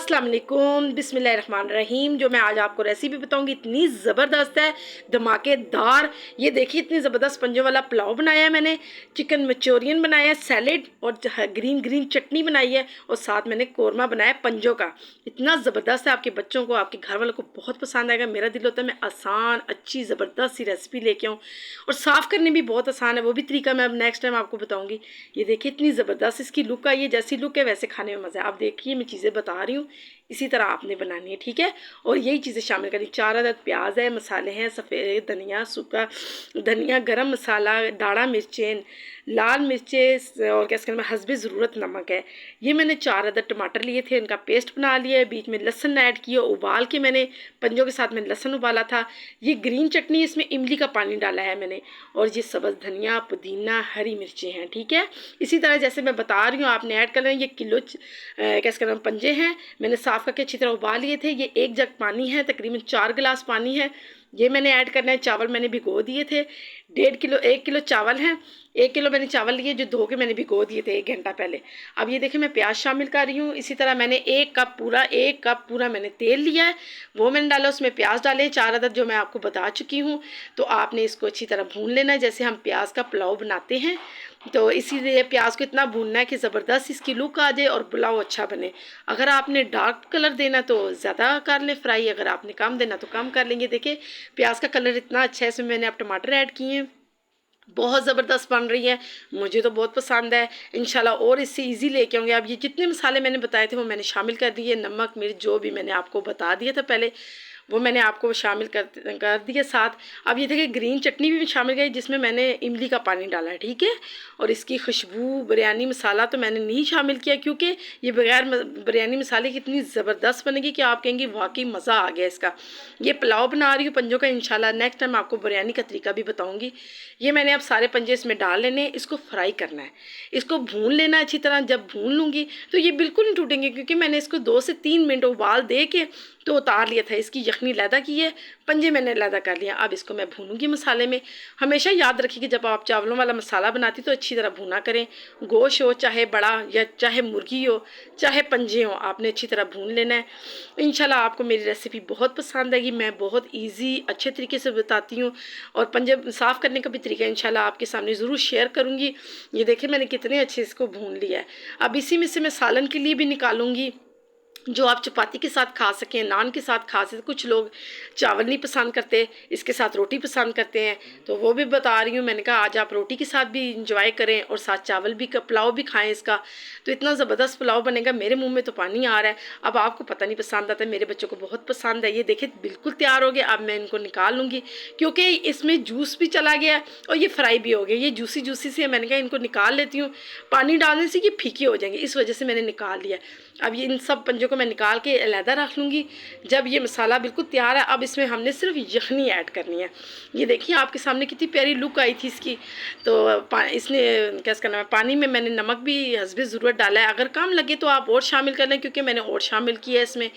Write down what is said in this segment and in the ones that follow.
अस्सलाम वालेकुम, बिस्मिल्लाहिर्रहमानिर्रहीम। जो मैं आज आपको रेसिपी बताऊंगी इतनी ज़बरदस्त है, धमाकेदार। ये देखिए इतनी ज़बरदस्त पंजों वाला पुलाव बनाया है मैंने, चिकन मंचूरियन बनाया है, सैलेड और ग्रीन ग्रीन चटनी बनाई है और साथ मैंने कोरमा बनाया है पंजों का। इतना ज़बरदस्त है, आपके बच्चों को आपके घर वालों को बहुत पसंद आएगा। मेरा दिल होता है मैं आसान अच्छी ज़बरदस्त सी रेसिपी लेके आऊँ और साफ़ करने भी बहुत आसान है, वो भी तरीका मैं अब नेक्स्ट टाइम आपको बताऊँगी। ये देखिए इतनी ज़बरदस्त इसकी लुक आई है, जैसी लुक है वैसे खाने में मज़ा है। आप देखिए मैं चीज़ें बता रही हूँ, इसी तरह आपने बनानी है, ठीक है। और यही चीज़ें शामिल करनी, 4 अदद प्याज है, मसाले हैं सफ़ेद धनिया, सूखा धनिया, गरम मसाला, दाढ़ा मिर्चें, लाल मिर्चें और क्या कहते हैं हस्बे ज़रूरत नमक है। ये मैंने 4 अदद टमाटर लिए थे, इनका पेस्ट बना लिया है। बीच में लहसुन ऐड किया, उबाल के मैंने पंजों के साथ में लहसुन उबाला था। ये ग्रीन चटनी, इसमें इमली का पानी डाला है मैंने। और ये सब्ज़ धनिया, पुदीना, हरी मिर्चें हैं, ठीक है। इसी तरह जैसे मैं बता रही हूँ आपने ऐड करना है। ये किलो कहते हैं पंजे हैं, मैंने साफ़ करके अच्छी तरह उबाल लिए थे। ये 1 जग पानी है, तकरीबन 4 गिलास पानी है, ये मैंने ऐड करना है। चावल मैंने भिगो दिए थे, 1 किलो चावल हैं। 1 किलो मैंने चावल लिए जो धो के मैंने भिगो दिए थे 1 घंटा पहले। अब ये देखिए मैं प्याज शामिल कर रही हूँ। इसी तरह मैंने 1 कप पूरा मैंने तेल लिया है, वो मैंने डाला, उसमें प्याज डाले 4 अदद जो मैं आपको बता चुकी हूँ। तो आपने इसको अच्छी तरह भून लेना है जैसे हम प्याज का पुलाव बनाते हैं। तो इसीलिए प्याज को इतना भूनना है कि ज़बरदस्त इसकी लुक आ जाए और पुलाव अच्छा बने। अगर आपने डार्क कलर देना तो ज़्यादा कर लें फ्राई, अगर आपने कम देना तो कम कर लेंगे। देखिए प्याज का कलर इतना अच्छा है, इसमें मैंने अब टमाटर ऐड किए हैं, बहुत ज़बरदस्त बन रही है, मुझे तो बहुत पसंद है। इंशाल्लाह और इससे इजी लेके आऊँगी। अब ये जितने मसाले मैंने बताए थे वो मैंने शामिल कर दिए, नमक मिर्च जो भी मैंने आपको बता दिया था पहले वो मैंने आपको शामिल कर दिया साथ। अब ये देखिए ग्रीन चटनी भी शामिल गई जिसमें मैंने इमली का पानी डाला है, ठीक है। और इसकी खुशबू बिरयानी मसाला तो मैंने नहीं शामिल किया क्योंकि ये बगैर बिरयानी मसाले की इतनी ज़बरदस्त बनेगी कि आप कहेंगे वाकई मज़ा आ गया इसका। ये पुलाव बना रही हूँ पंजों का, इंशाल्लाह नेक्स्ट टाइम आपको बिरयानी का तरीका भी बताऊँगी। ये मैंने अब सारे पंजे इसमें डाल लेने, इसको फ्राई करना है, इसको भून लेना अच्छी तरह। जब भून लूँगी तो ये बिल्कुल नहीं टूटेंगे क्योंकि मैंने इसको 2 से 3 मिनट उबाल दे के तो उतार लिया था। इसकी यखनी लैदा की है, पंजे मैंने लैदा कर लिया। अब इसको मैं भूनूंगी मसाले में। हमेशा याद रखिए कि जब आप चावलों वाला मसाला बनाती तो अच्छी तरह भूना करें। गोश्त हो चाहे बड़ा या चाहे मुर्गी हो चाहे पंजे हो, आपने अच्छी तरह भून लेना है। इंशाल्लाह आपको मेरी रेसिपी बहुत पसंद आएगी। मैं बहुत ईजी अच्छे तरीके से बताती हूँ और पंजे साफ़ करने का भी तरीका इंशाल्लाह आपके सामने ज़रूर शेयर करूँगी। ये देखिए मैंने कितने अच्छे इसको भून लिया है। अब इसी में से मैं सालन के लिए भी निकालूँगी जो आप चपाती के साथ खा सकें, नान के साथ खा सकें। कुछ लोग चावल नहीं पसंद करते, इसके साथ रोटी पसंद करते हैं, तो वो भी बता रही हूँ। मैंने कहा आज आप रोटी के साथ भी इंजॉय करें और साथ चावल भी का पुलाव भी खाएं इसका। तो इतना ज़बरदस्त पुलाव बनेगा, मेरे मुंह में तो पानी आ रहा है। अब आपको पता नहीं पसंद आता है, मेरे बच्चों को बहुत पसंद है। ये देखिए बिल्कुल तैयार हो गया। अब मैं इनको निकाल लूँगी क्योंकि इसमें जूस भी चला गया और ये फ्राई भी हो गया। ये जूसी जूसी से मैंने कहा इनको निकाल लेती हूँ, पानी डालने से ये फीके हो जाएंगे, इस वजह से मैंने निकाल लिया। अब ये इन सब पंजों को मैं निकाल के अलहदा रख लूँगी। जब ये मसाला बिल्कुल तैयार है अब इसमें हमने सिर्फ यखनी ऐड करनी है। ये देखिए आपके सामने कितनी प्यारी लुक आई थी इसकी। तो इसने क्या करना है, पानी में मैंने नमक भी हस्बे ज़रूरत डाला है, अगर कम लगे तो आप और शामिल कर लें क्योंकि मैंने और शामिल किया है इसमें।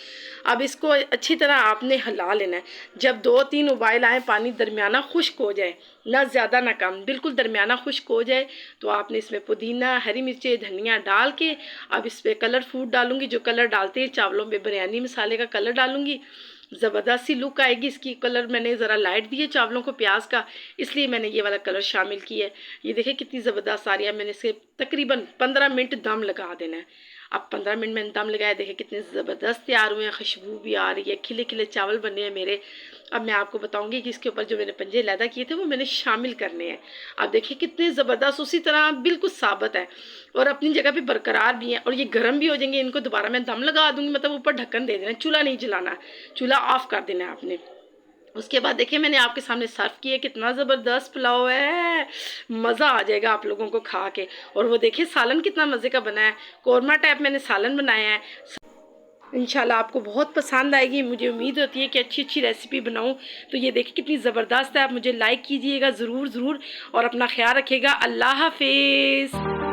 अब इसको अच्छी तरह आपने हिला लेना है। जब 2-3 उबाल आए, पानी दरमियाना खुश्क हो जाए, ना ज़्यादा ना कम, बिल्कुल दरमियाना खुश्क हो जाए, तो आपने इसमें पुदीना हरी मिर्चें धनिया डाल के अब इस पर कलर फूड डालूंगी, जो कलर डालते हैं चावलों में बिरयानी मसाले का कलर डालूंगी। ज़बरदस्त सी लुक आएगी इसकी। कलर मैंने ज़रा लाइट दिए चावलों को प्याज का, इसलिए मैंने ये वाला कलर शामिल किया है। ये देखिए कितनी ज़बरदस्त आ रही है। मैंने इसे तकरीबन 15 मिनट दम लगा देना है। अब 15 मिनट मैंने दम लगाया, देखिए कितने ज़बरदस्त तैयार हुए हैं, खुशबू भी आ रही है, खिले खिले चावल बने हैं मेरे। अब मैं आपको बताऊंगी कि इसके ऊपर जो मैंने पंजे लैदा किए थे वो मैंने शामिल करने हैं। अब देखिए कितने ज़बरदस्त उसी तरह बिल्कुल साबित है और अपनी जगह पे बरकरार भी हैं और ये गर्म भी हो जाएंगे। इनको दोबारा मैं दम लगा दूंगी, मतलब ऊपर ढक्कन दे देना, चूल्हा नहीं जलाना, चूल्हा ऑफ कर देना है आपने। उसके बाद देखिए मैंने आपके सामने सर्व किया, कितना ज़बरदस्त पुलाव है, मज़ा आ जाएगा आप लोगों को खा के। और वो देखिए सालन कितना मज़े का बना है, कोरमा टाइप मैंने सालन बनाया है। इंशाल्लाह आपको बहुत पसंद आएगी, मुझे उम्मीद होती है कि अच्छी अच्छी रेसिपी बनाऊं। तो ये देखिए कितनी ज़बरदस्त है। आप मुझे लाइक कीजिएगा ज़रूर और अपना ख्याल रखिएगा। अल्लाह हाफिज़।